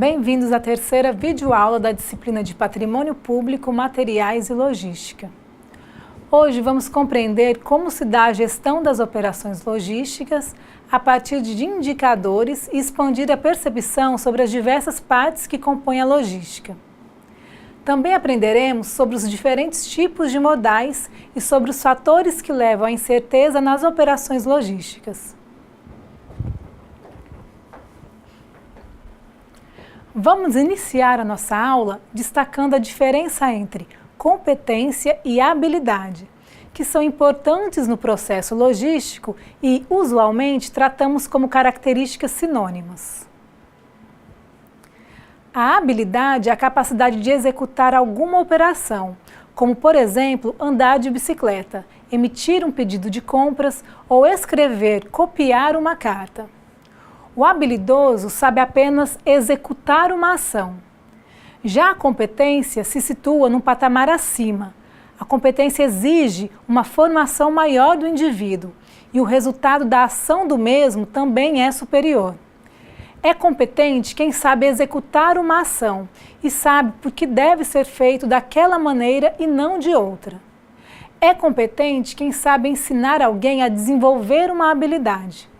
Bem-vindos à terceira videoaula da disciplina de Patrimônio Público, Materiais e Logística. Hoje vamos compreender como se dá a gestão das operações logísticas a partir de indicadores e expandir a percepção sobre as diversas partes que compõem a logística. Também aprenderemos sobre os diferentes tipos de modais e sobre os fatores que levam à incerteza nas operações logísticas. Vamos iniciar a nossa aula destacando a diferença entre competência e habilidade, que são importantes no processo logístico e, usualmente, tratamos como características sinônimas. A habilidade é a capacidade de executar alguma operação, como, por exemplo, andar de bicicleta, emitir um pedido de compras ou escrever, copiar uma carta. O habilidoso sabe apenas executar uma ação. Já a competência se situa num patamar acima. A competência exige uma formação maior do indivíduo e o resultado da ação do mesmo também é superior. É competente quem sabe executar uma ação e sabe por que deve ser feito daquela maneira e não de outra. É competente quem sabe ensinar alguém a desenvolver uma habilidade.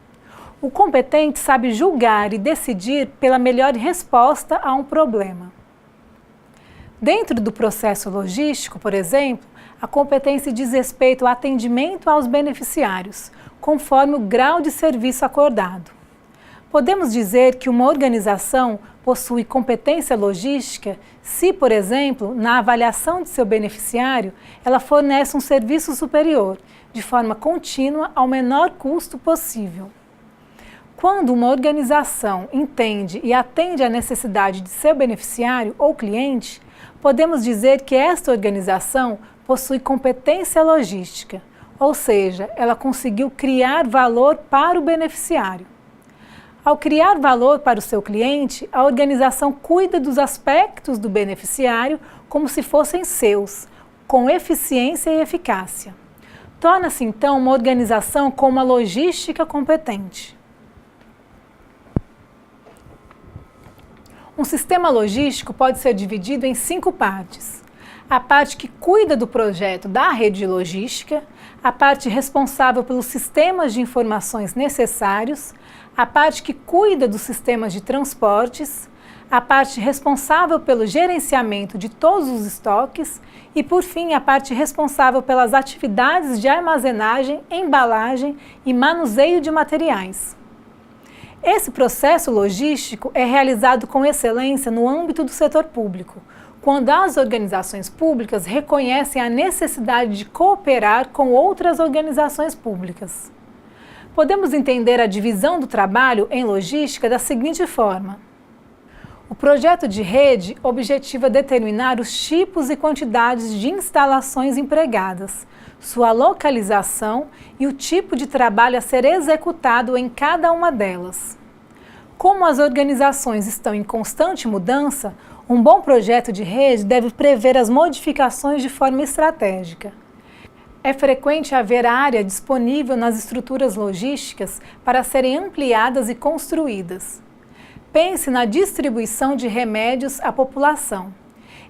O competente sabe julgar e decidir pela melhor resposta a um problema. Dentro do processo logístico, por exemplo, a competência diz respeito ao atendimento aos beneficiários, conforme o grau de serviço acordado. Podemos dizer que uma organização possui competência logística se, por exemplo, na avaliação de seu beneficiário, ela fornece um serviço superior, de forma contínua ao menor custo possível. Quando uma organização entende e atende à necessidade de seu beneficiário ou cliente, podemos dizer que esta organização possui competência logística, ou seja, ela conseguiu criar valor para o beneficiário. Ao criar valor para o seu cliente, a organização cuida dos aspectos do beneficiário como se fossem seus, com eficiência e eficácia. Torna-se então uma organização com uma logística competente. Um sistema logístico pode ser dividido em 5 partes. A parte que cuida do projeto da rede logística, a parte responsável pelos sistemas de informações necessários, a parte que cuida dos sistemas de transportes, a parte responsável pelo gerenciamento de todos os estoques e, por fim, a parte responsável pelas atividades de armazenagem, embalagem e manuseio de materiais. Esse processo logístico é realizado com excelência no âmbito do setor público, quando as organizações públicas reconhecem a necessidade de cooperar com outras organizações públicas. Podemos entender a divisão do trabalho em logística da seguinte forma. O projeto de rede objetiva determinar os tipos e quantidades de instalações empregadas, sua localização e o tipo de trabalho a ser executado em cada uma delas. Como as organizações estão em constante mudança, um bom projeto de rede deve prever as modificações de forma estratégica. É frequente haver área disponível nas estruturas logísticas para serem ampliadas e construídas. Pense na distribuição de remédios à população.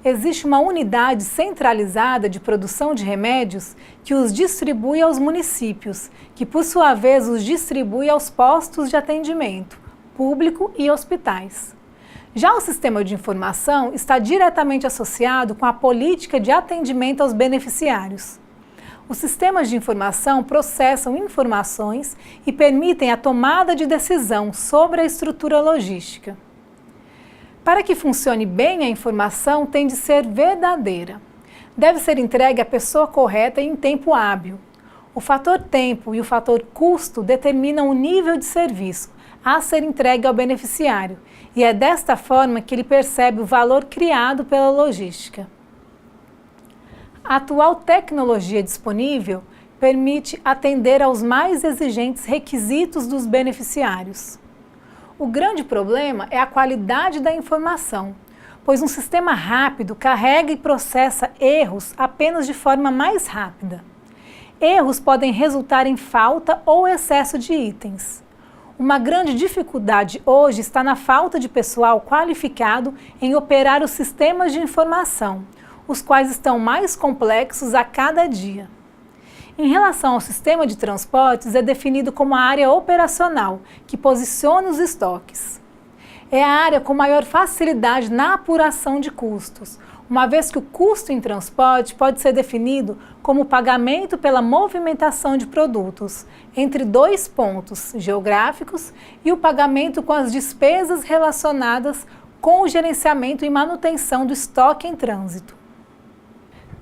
Existe uma unidade centralizada de produção de remédios que os distribui aos municípios, que por sua vez os distribui aos postos de atendimento, público e hospitais. Já o sistema de informação está diretamente associado com a política de atendimento aos beneficiários. Os sistemas de informação processam informações e permitem a tomada de decisão sobre a estrutura logística. Para que funcione bem a informação, tem de ser verdadeira. Deve ser entregue à pessoa correta e em tempo hábil. O fator tempo e o fator custo determinam o nível de serviço a ser entregue ao beneficiário, e é desta forma que ele percebe o valor criado pela logística. A atual tecnologia disponível permite atender aos mais exigentes requisitos dos beneficiários. O grande problema é a qualidade da informação, pois um sistema rápido carrega e processa erros apenas de forma mais rápida. Erros podem resultar em falta ou excesso de itens. Uma grande dificuldade hoje está na falta de pessoal qualificado em operar os sistemas de informação, os quais estão mais complexos a cada dia. Em relação ao sistema de transportes, é definido como a área operacional, que posiciona os estoques. É a área com maior facilidade na apuração de custos, uma vez que o custo em transporte pode ser definido como o pagamento pela movimentação de produtos, entre dois pontos geográficos, e o pagamento com as despesas relacionadas com o gerenciamento e manutenção do estoque em trânsito.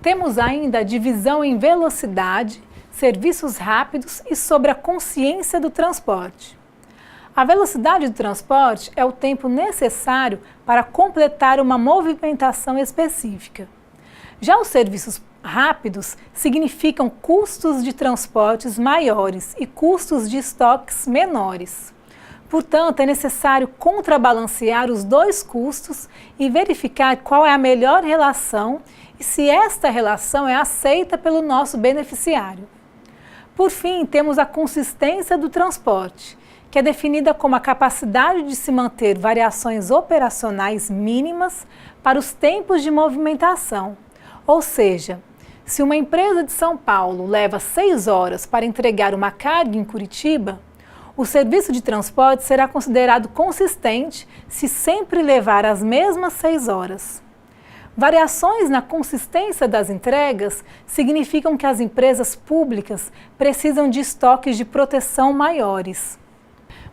Temos ainda a divisão em velocidade, serviços rápidos e sobre a consciência do transporte. A velocidade do transporte é o tempo necessário para completar uma movimentação específica. Já os serviços rápidos significam custos de transportes maiores e custos de estoques menores. Portanto, é necessário contrabalancear os dois custos e verificar qual é a melhor relação e se esta relação é aceita pelo nosso beneficiário. Por fim, temos a consistência do transporte, que é definida como a capacidade de se manter variações operacionais mínimas para os tempos de movimentação. Ou seja, se uma empresa de São Paulo leva 6 horas para entregar uma carga em Curitiba, o serviço de transporte será considerado consistente se sempre levar as mesmas 6 horas. Variações na consistência das entregas significam que as empresas públicas precisam de estoques de proteção maiores.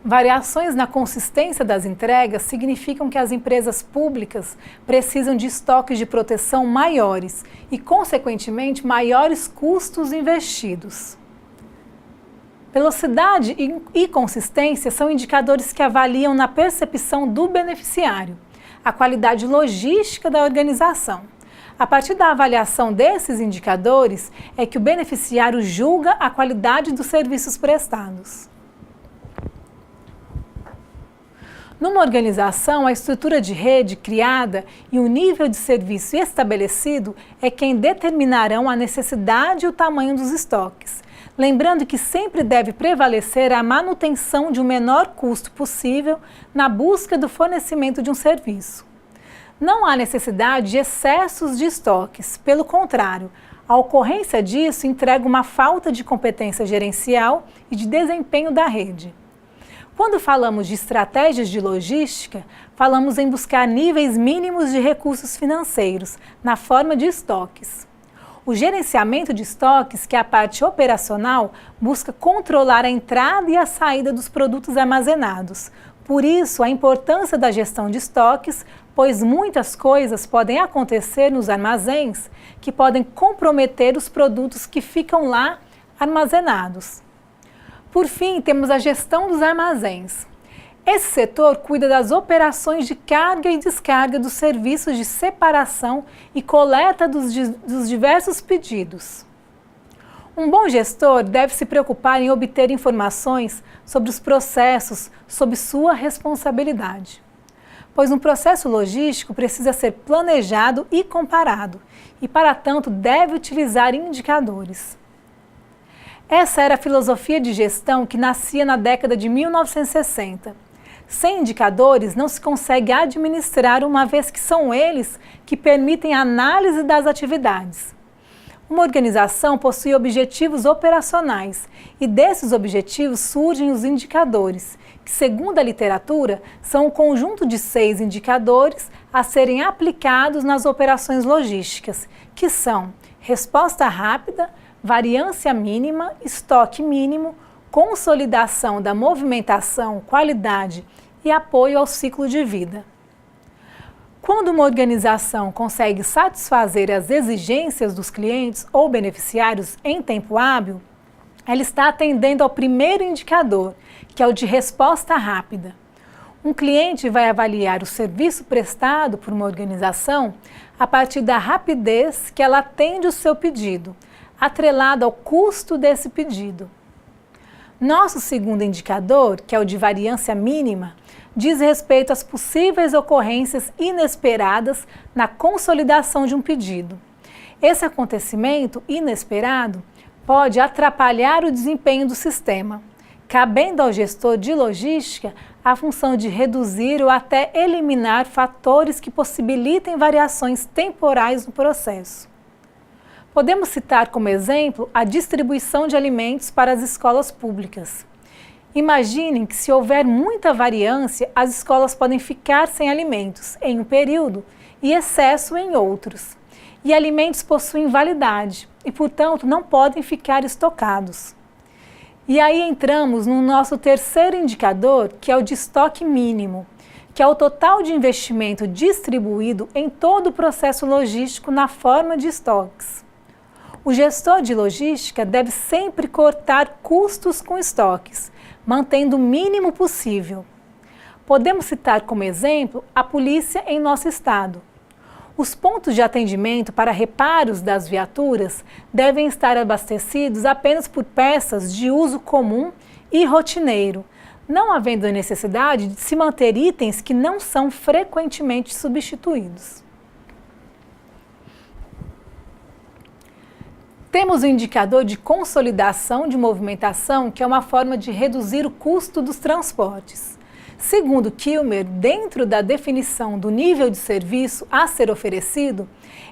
Variações na consistência das entregas significam que as empresas públicas precisam de estoques de proteção maiores e, consequentemente, maiores custos investidos. Velocidade e consistência são indicadores que avaliam na percepção do beneficiário a qualidade logística da organização. A partir da avaliação desses indicadores é que o beneficiário julga a qualidade dos serviços prestados. Numa organização, a estrutura de rede criada e o nível de serviço estabelecido é quem determinarão a necessidade e o tamanho dos estoques. Lembrando que sempre deve prevalecer a manutenção de um menor custo possível na busca do fornecimento de um serviço. Não há necessidade de excessos de estoques, pelo contrário, a ocorrência disso entrega uma falta de competência gerencial e de desempenho da rede. Quando falamos de estratégias de logística, falamos em buscar níveis mínimos de recursos financeiros, na forma de estoques. O gerenciamento de estoques, que é a parte operacional, busca controlar a entrada e a saída dos produtos armazenados. Por isso, a importância da gestão de estoques, pois muitas coisas podem acontecer nos armazéns que podem comprometer os produtos que ficam lá armazenados. Por fim, temos a gestão dos armazéns. Esse setor cuida das operações de carga e descarga dos serviços de separação e coleta dos diversos pedidos. Um bom gestor deve se preocupar em obter informações sobre os processos sob sua responsabilidade, pois um processo logístico precisa ser planejado e comparado, e para tanto deve utilizar indicadores. Essa era a filosofia de gestão que nascia na década de 1960. Sem indicadores, não se consegue administrar, uma vez que são eles que permitem a análise das atividades. Uma organização possui objetivos operacionais e desses objetivos surgem os indicadores, que, segundo a literatura, são um conjunto de 6 indicadores a serem aplicados nas operações logísticas, que são resposta rápida, variância mínima, estoque mínimo, consolidação da movimentação, qualidade e apoio ao ciclo de vida. Quando uma organização consegue satisfazer as exigências dos clientes ou beneficiários em tempo hábil, ela está atendendo ao primeiro indicador, que é o de resposta rápida. Um cliente vai avaliar o serviço prestado por uma organização a partir da rapidez que ela atende o seu pedido, atrelado ao custo desse pedido. Nosso segundo indicador, que é o de variância mínima, diz respeito às possíveis ocorrências inesperadas na consolidação de um pedido. Esse acontecimento inesperado pode atrapalhar o desempenho do sistema. cabendo ao gestor de logística a função de reduzir ou até eliminar fatores que possibilitem variações temporais no processo. Podemos citar como exemplo a distribuição de alimentos para as escolas públicas. Imaginem que, se houver muita variância, as escolas podem ficar sem alimentos em um período e excesso em outros. E alimentos possuem validade e, portanto, não podem ficar estocados. E aí entramos no nosso terceiro indicador, que é o de estoque mínimo, que é o total de investimento distribuído em todo o processo logístico na forma de estoques. O gestor de logística deve sempre cortar custos com estoques, mantendo o mínimo possível. Podemos citar como exemplo a polícia em nosso estado. Os pontos de atendimento para reparos das viaturas devem estar abastecidos apenas por peças de uso comum e rotineiro, não havendo necessidade de se manter itens que não são frequentemente substituídos. Temos o indicador de consolidação de movimentação, que é uma forma de reduzir o custo dos transportes. Segundo Kilmer, dentro da definição do nível de serviço a ser oferecido,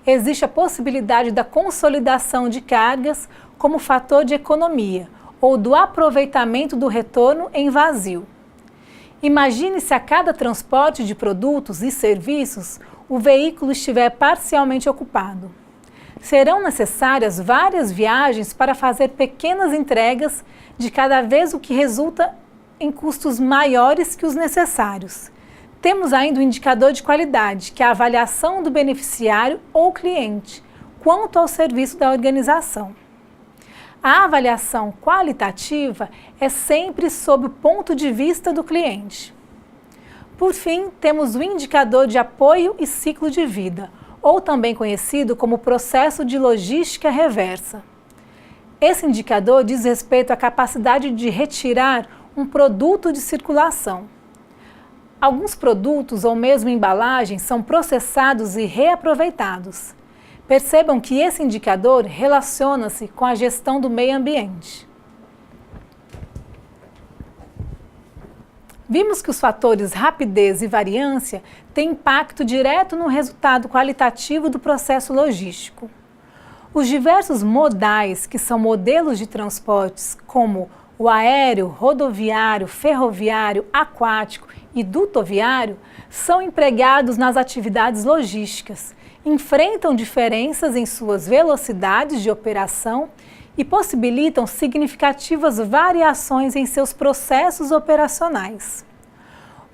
existe a possibilidade da consolidação de cargas como fator de economia ou do aproveitamento do retorno em vazio. Imagine se a cada transporte de produtos e serviços o veículo estiver parcialmente ocupado. Serão necessárias várias viagens para fazer pequenas entregas de cada vez, o que resulta em custos maiores que os necessários. Temos ainda o indicador de qualidade, que é a avaliação do beneficiário ou cliente quanto ao serviço da organização. A avaliação qualitativa é sempre sob o ponto de vista do cliente. Por fim, temos o indicador de apoio e ciclo de vida, ou também conhecido como processo de logística reversa. Esse indicador diz respeito à capacidade de retirar um produto de circulação. Alguns produtos ou mesmo embalagens são processados e reaproveitados. Percebam que esse indicador relaciona-se com a gestão do meio ambiente. Vimos que os fatores rapidez e variância têm impacto direto no resultado qualitativo do processo logístico. Os diversos modais, que são modelos de transportes como o aéreo, rodoviário, ferroviário, aquático e dutoviário, são empregados nas atividades logísticas, enfrentam diferenças em suas velocidades de operação e possibilitam significativas variações em seus processos operacionais.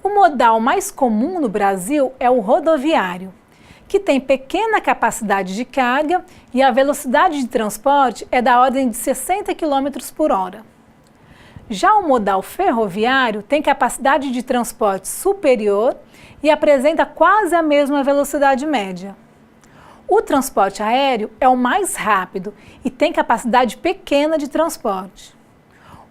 O modal mais comum no Brasil é o rodoviário, que tem pequena capacidade de carga e a velocidade de transporte é da ordem de 60 km por hora. Já o modal ferroviário tem capacidade de transporte superior e apresenta quase a mesma velocidade média. O transporte aéreo é o mais rápido e tem capacidade pequena de transporte.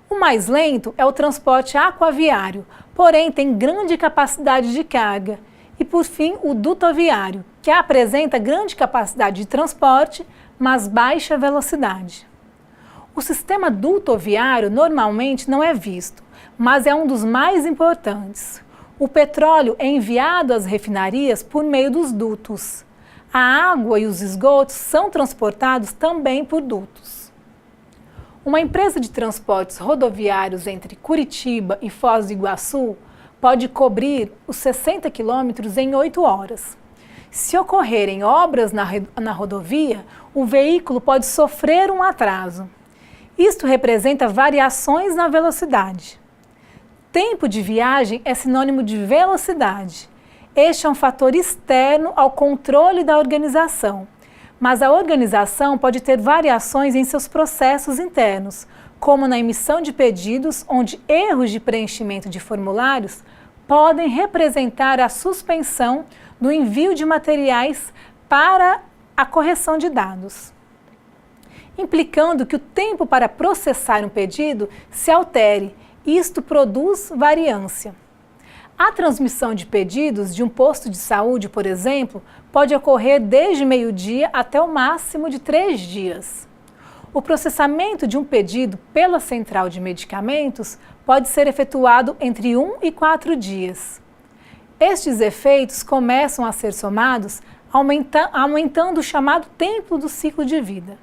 O mais lento é o transporte aquaviário, porém tem grande capacidade de carga. E, por fim, o dutoviário, que apresenta grande capacidade de transporte, mas baixa velocidade. O sistema dutoviário normalmente não é visto, mas é um dos mais importantes. O petróleo é enviado às refinarias por meio dos dutos. A água e os esgotos são transportados também por dutos. Uma empresa de transportes rodoviários entre Curitiba e Foz do Iguaçu pode cobrir os 60 quilômetros em 8 horas. Se ocorrerem obras na rodovia, o veículo pode sofrer um atraso. Isto representa variações na velocidade. Tempo de viagem é sinônimo de velocidade. Este é um fator externo ao controle da organização, mas a organização pode ter variações em seus processos internos, como na emissão de pedidos, onde erros de preenchimento de formulários podem representar a suspensão do envio de materiais para a correção de dados, implicando que o tempo para processar um pedido se altere. Isto produz variância. A transmissão de pedidos de um posto de saúde, por exemplo, pode ocorrer desde meio-dia até o máximo de 3 dias. O processamento de um pedido pela central de medicamentos pode ser efetuado entre 1 e 4 dias. Estes efeitos começam a ser somados, aumentando o chamado tempo do ciclo de vida.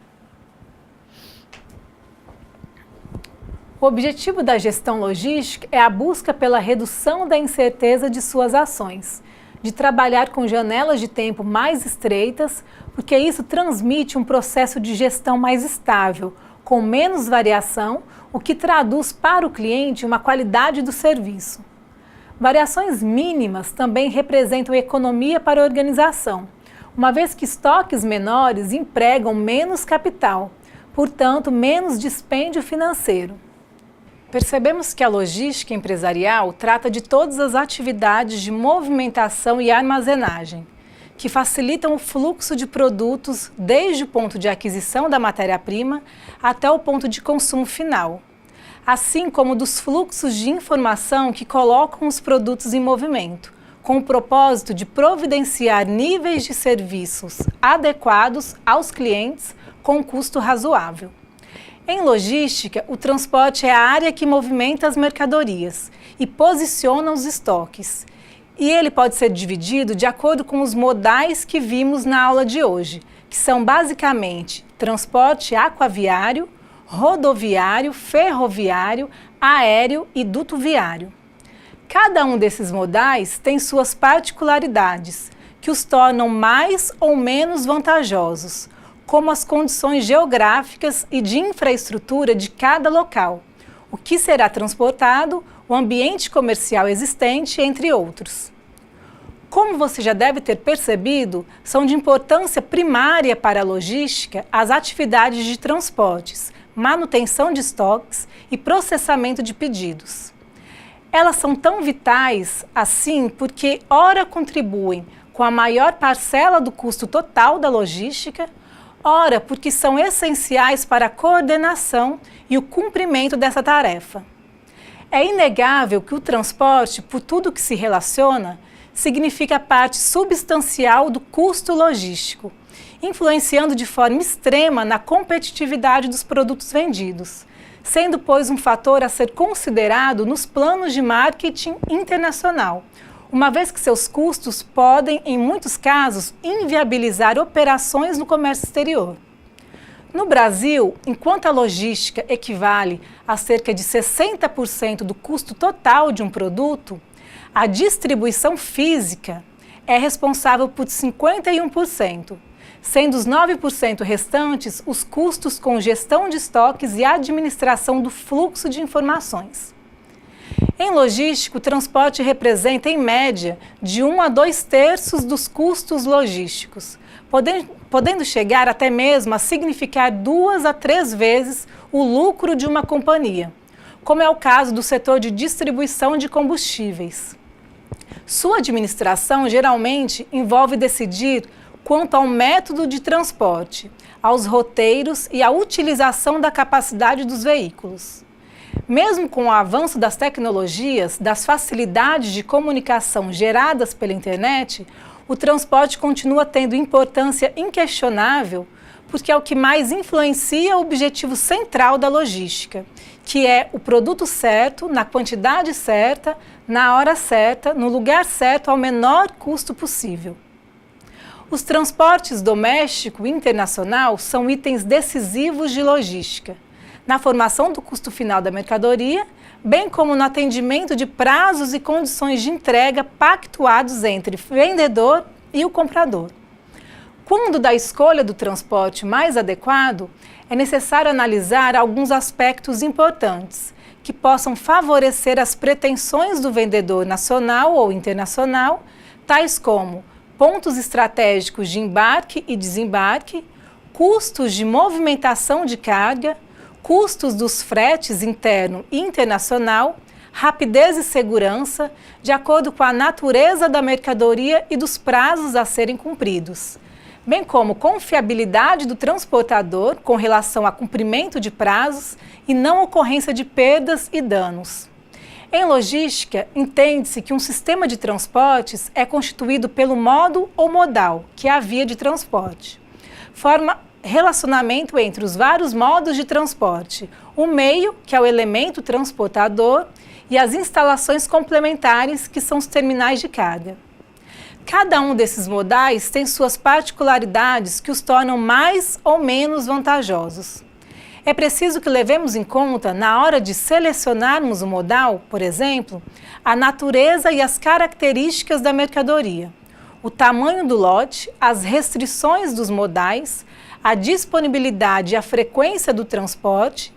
O objetivo da gestão logística é a busca pela redução da incerteza de suas ações, de trabalhar com janelas de tempo mais estreitas, porque isso transmite um processo de gestão mais estável, com menos variação, o que traduz para o cliente uma qualidade do serviço. Variações mínimas também representam economia para a organização, uma vez que estoques menores empregam menos capital, portanto, menos dispêndio financeiro. Percebemos que a logística empresarial trata de todas as atividades de movimentação e armazenagem, que facilitam o fluxo de produtos desde o ponto de aquisição da matéria-prima até o ponto de consumo final, assim como dos fluxos de informação que colocam os produtos em movimento, com o propósito de providenciar níveis de serviços adequados aos clientes com custo razoável. Em logística, o transporte é a área que movimenta as mercadorias e posiciona os estoques. E ele pode ser dividido de acordo com os modais que vimos na aula de hoje, que são basicamente transporte aquaviário, rodoviário, ferroviário, aéreo e dutoviário. Cada um desses modais tem suas particularidades, que os tornam mais ou menos vantajosos, como as condições geográficas e de infraestrutura de cada local, o que será transportado, o ambiente comercial existente, entre outros. Como você já deve ter percebido, são de importância primária para a logística as atividades de transportes, manutenção de estoques e processamento de pedidos. Elas são tão vitais assim porque, ora, contribuem com a maior parcela do custo total da logística, ora, porque são essenciais para a coordenação e o cumprimento dessa tarefa. É inegável que o transporte, por tudo que se relaciona, significa parte substancial do custo logístico, influenciando de forma extrema na competitividade dos produtos vendidos, sendo, pois, um fator a ser considerado nos planos de marketing internacional, uma vez que seus custos podem, em muitos casos, inviabilizar operações no comércio exterior. No Brasil, enquanto a logística equivale a cerca de 60% do custo total de um produto, a distribuição física é responsável por 51%, sendo os 9% restantes os custos com gestão de estoques e administração do fluxo de informações. Em logística, o transporte representa, em média, de 1 a 2/3 dos custos logísticos, podendo chegar até mesmo a significar 2 a 3 vezes o lucro de uma companhia, como é o caso do setor de distribuição de combustíveis. Sua administração geralmente envolve decidir quanto ao método de transporte, aos roteiros e à utilização da capacidade dos veículos. Mesmo com o avanço das tecnologias, das facilidades de comunicação geradas pela internet, o transporte continua tendo importância inquestionável, porque é o que mais influencia o objetivo central da logística, que é o produto certo, na quantidade certa, na hora certa, no lugar certo, ao menor custo possível. Os transportes doméstico e internacional são itens decisivos de logística, na formação do custo final da mercadoria, bem como no atendimento de prazos e condições de entrega pactuados entre o vendedor e o comprador. Quando da escolha do transporte mais adequado, é necessário analisar alguns aspectos importantes que possam favorecer as pretensões do vendedor nacional ou internacional, tais como pontos estratégicos de embarque e desembarque, custos de movimentação de carga, custos dos fretes interno e internacional, rapidez e segurança, de acordo com a natureza da mercadoria e dos prazos a serem cumpridos, bem como confiabilidade do transportador com relação a cumprimento de prazos e não ocorrência de perdas e danos. Em logística, entende-se que um sistema de transportes é constituído pelo modo ou modal, que é a via de transporte. relacionamento entre os vários modos de transporte, o meio, que é o elemento transportador, e as instalações complementares, que são os terminais de carga. Cada um desses modais tem suas particularidades que os tornam mais ou menos vantajosos. É preciso que levemos em conta, na hora de selecionarmos o modal, por exemplo, a natureza e as características da mercadoria, o tamanho do lote, as restrições dos modais, a disponibilidade e a frequência do transporte,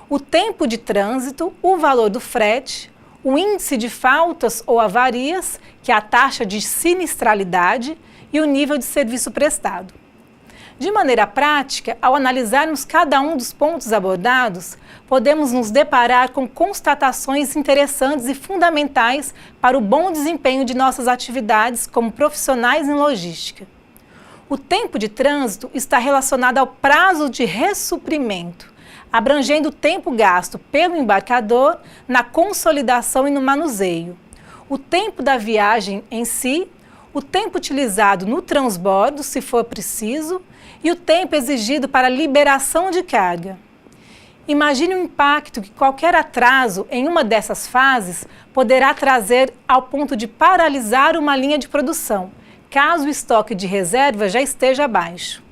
o tempo de trânsito, o valor do frete, o índice de faltas ou avarias, que é a taxa de sinistralidade, e o nível de serviço prestado. De maneira prática, ao analisarmos cada um dos pontos abordados, podemos nos deparar com constatações interessantes e fundamentais para o bom desempenho de nossas atividades como profissionais em logística. O tempo de trânsito está relacionado ao prazo de ressuprimento, abrangendo o tempo gasto pelo embarcador na consolidação e no manuseio, o tempo da viagem em si, o tempo utilizado no transbordo, se for preciso, e o tempo exigido para a liberação de carga. Imagine o impacto que qualquer atraso em uma dessas fases poderá trazer ao ponto de paralisar uma linha de produção, caso o estoque de reserva já esteja baixo.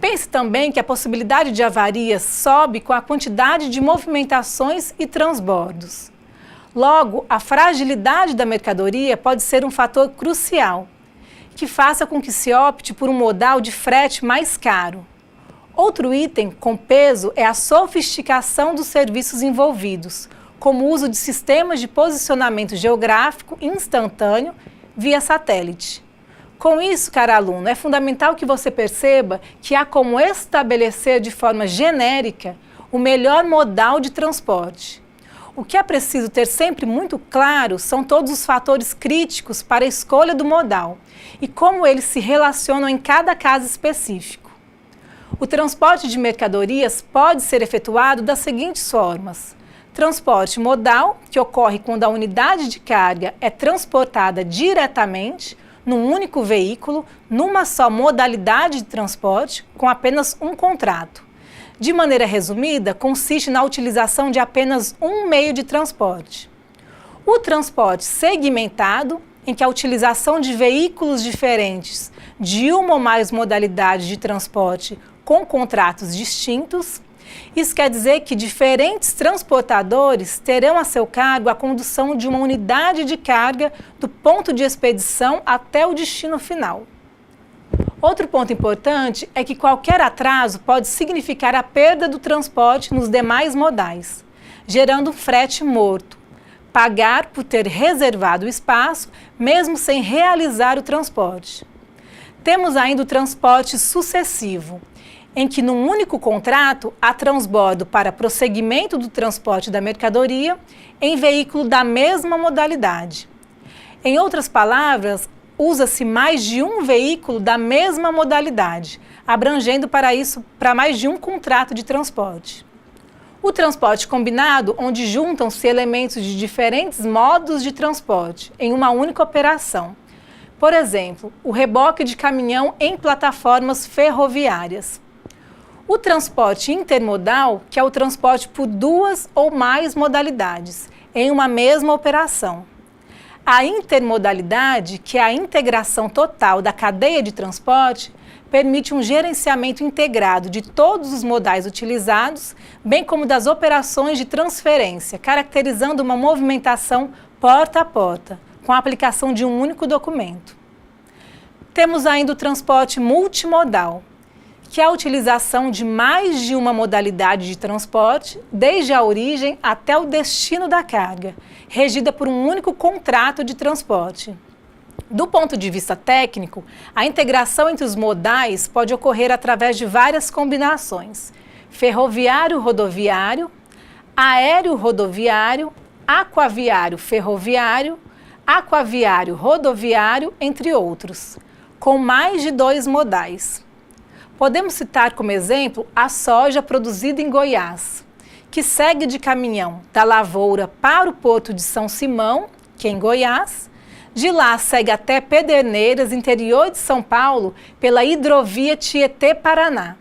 Pense também que a possibilidade de avarias sobe com a quantidade de movimentações e transbordos. Logo, a fragilidade da mercadoria pode ser um fator crucial, que faça com que se opte por um modal de frete mais caro. Outro item com peso é a sofisticação dos serviços envolvidos, como o uso de sistemas de posicionamento geográfico instantâneo via satélite. Com isso, caro aluno, é fundamental que você perceba que há como estabelecer de forma genérica o melhor modal de transporte. O que é preciso ter sempre muito claro são todos os fatores críticos para a escolha do modal e como eles se relacionam em cada caso específico. O transporte de mercadorias pode ser efetuado das seguintes formas: transporte modal, que ocorre quando a unidade de carga é transportada diretamente num único veículo, numa só modalidade de transporte, com apenas um contrato. De maneira resumida, consiste na utilização de apenas um meio de transporte. O transporte segmentado, em que a utilização de veículos diferentes de uma ou mais modalidades de transporte com contratos distintos. Isso quer dizer que diferentes transportadores terão a seu cargo a condução de uma unidade de carga do ponto de expedição até o destino final. Outro ponto importante é que qualquer atraso pode significar a perda do transporte nos demais modais, gerando um frete morto, pagar por ter reservado o espaço, mesmo sem realizar o transporte. Temos ainda o transporte sucessivo, em que num único contrato há transbordo para prosseguimento do transporte da mercadoria em veículo da mesma modalidade. Em outras palavras, usa-se mais de um veículo da mesma modalidade, abrangendo para isso para mais de um contrato de transporte. O transporte combinado, onde juntam-se elementos de diferentes modos de transporte em uma única operação. Por exemplo, o reboque de caminhão em plataformas ferroviárias. O transporte intermodal, que é o transporte por duas ou mais modalidades, em uma mesma operação. A intermodalidade, que é a integração total da cadeia de transporte, permite um gerenciamento integrado de todos os modais utilizados, bem como das operações de transferência, caracterizando uma movimentação porta a porta, com a aplicação de um único documento. Temos ainda o transporte multimodal, que é a utilização de mais de uma modalidade de transporte, desde a origem até o destino da carga, regida por um único contrato de transporte. Do ponto de vista técnico, a integração entre os modais pode ocorrer através de várias combinações: ferroviário-rodoviário, aéreo-rodoviário, aquaviário-ferroviário, aquaviário-rodoviário, entre outros, com mais de 2 modais. Podemos citar como exemplo a soja produzida em Goiás, que segue de caminhão da lavoura para o porto de São Simão, que é em Goiás. De lá segue até Pederneiras, interior de São Paulo, pela hidrovia Tietê-Paraná.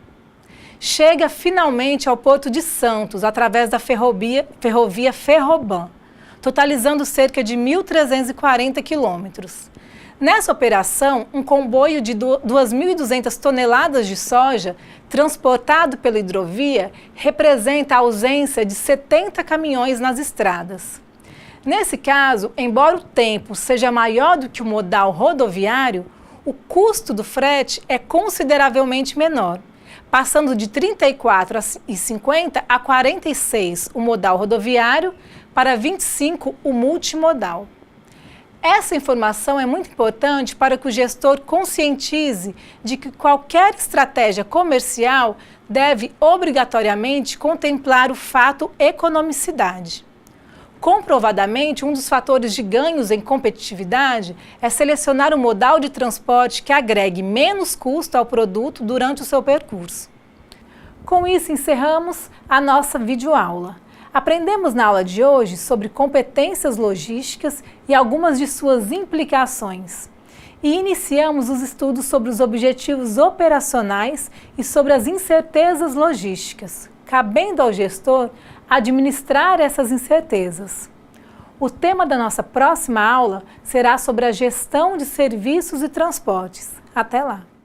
chega finalmente ao Porto de Santos através da ferrovia Ferroban, totalizando cerca de 1.340 quilômetros. Nessa operação, um comboio de 2.200 toneladas de soja transportado pela hidrovia representa a ausência de 70 caminhões nas estradas. Nesse caso, embora o tempo seja maior do que o modal rodoviário, o custo do frete é consideravelmente menor, passando de R$ 34,50 a R$ 46 o modal rodoviário para R$ 25 o multimodal. Essa informação é muito importante para que o gestor conscientize de que qualquer estratégia comercial deve obrigatoriamente contemplar o fato economicidade. Comprovadamente, um dos fatores de ganhos em competitividade é selecionar um modal de transporte que agregue menos custo ao produto durante o seu percurso. Com isso, encerramos a nossa videoaula. Aprendemos na aula de hoje sobre competências logísticas e algumas de suas implicações. E iniciamos os estudos sobre os objetivos operacionais e sobre as incertezas logísticas, cabendo ao gestor administrar essas incertezas. O tema da nossa próxima aula será sobre a gestão de serviços e transportes. Até lá!